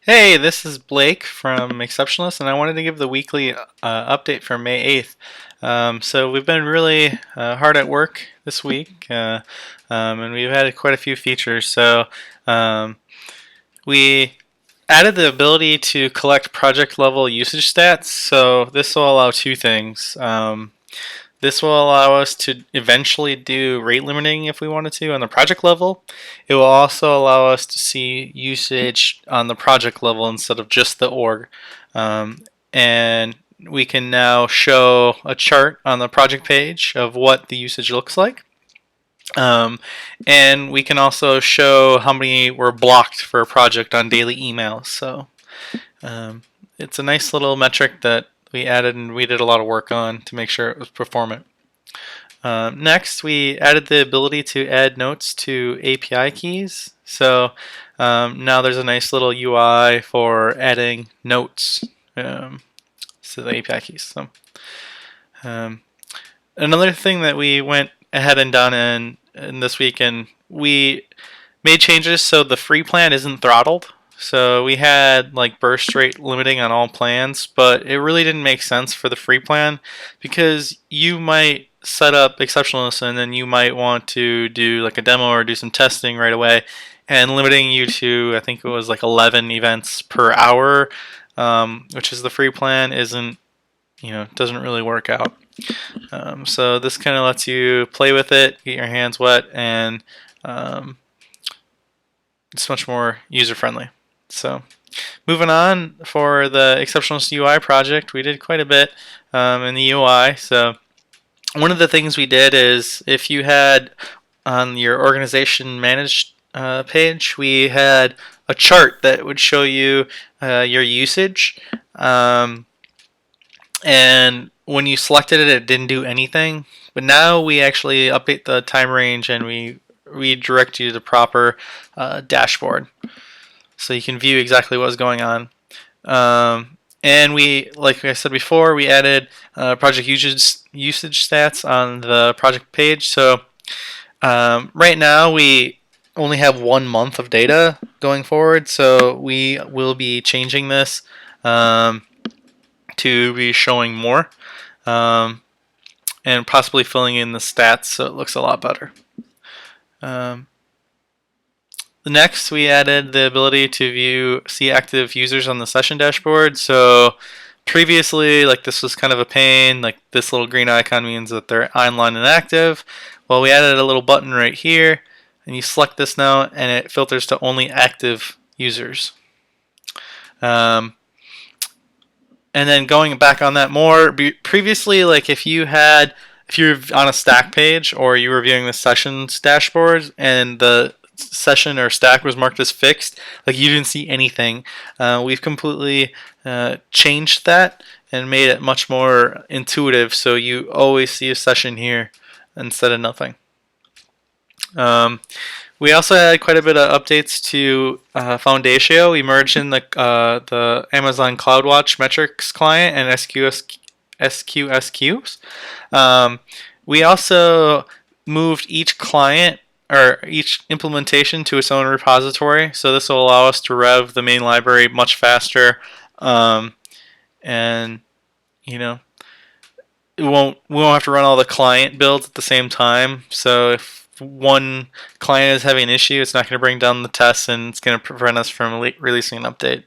Hey, this is Blake from Exceptionless, and I wanted to give the weekly update for May 8th. So we've been really hard at work this week, and we've had quite a few features. So we added the ability to collect project level usage stats. So this will allow two things. This will allow us to eventually do rate limiting if we wanted to on the project level. It will also allow us to see usage on the project level instead of just the org. And we can now show a chart on the project page of what the usage looks like. And we can also show how many were blocked for a project on daily emails. So it's a nice little metric that we added and we did a lot of work on to make sure it was performant. Next, we added the ability to add notes to API keys. So now there's a nice little UI for adding notes to the API keys. So another thing that we went ahead and done in this week, and we made changes so the free plan isn't throttled. So we had like burst rate limiting on all plans, but it really didn't make sense for the free plan because you might set up Exceptionless and then you might want to do like a demo or do some testing right away, and limiting you to, I think it was like 11 events per hour, which is the free plan, doesn't really work out. So this kind of lets you play with it, get your hands wet, and it's much more user friendly. So moving on, for the Exceptionless.UI project, we did quite a bit in the UI. So one of the things we did is, if you had on your organization managed page, we had a chart that would show you your usage. And when you selected it, it didn't do anything. But now we actually update the time range and we redirect you to the proper dashboard, so you can view exactly what's going on. And we, like I said before, we added project usage stats on the project page. So right now we only have 1 month of data going forward, so we will be changing this to be showing more, and possibly filling in the stats so it looks a lot better. Next, we added the ability to see active users on the session dashboard. So previously, like, this was kind of a pain. Like, this little green icon means that they're online and active. Well, we added a little button right here, and you select this now, and it filters to only active users. And then going back on that more, previously, like, if you're on a stack page or you were viewing the sessions dashboard and the session or stack was marked as fixed, like, you didn't see anything. We've completely changed that and made it much more intuitive, so you always see a session here instead of nothing. We also had quite a bit of updates to Foundatio. We merged in the Amazon CloudWatch metrics client and SQSQs. We also moved each client or each implementation to its own repository, so this will allow us to rev the main library much faster, and we won't have to run all the client builds at the same time. So if one client is having an issue, it's not going to bring down the tests, and it's going to prevent us from releasing an update.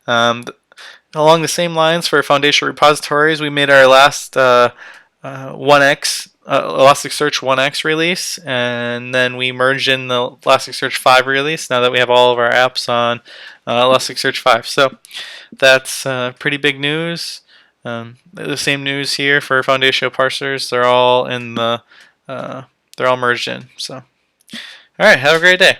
Along the same lines, for Foundatio.Repositories, we made our last 1x Elasticsearch 1x release, and then we merged in the Elasticsearch 5 release now that we have all of our apps on Elasticsearch 5. So that's pretty big news. The same news here for Foundatio.Parsers. They're all merged in. So, all right, have a great day.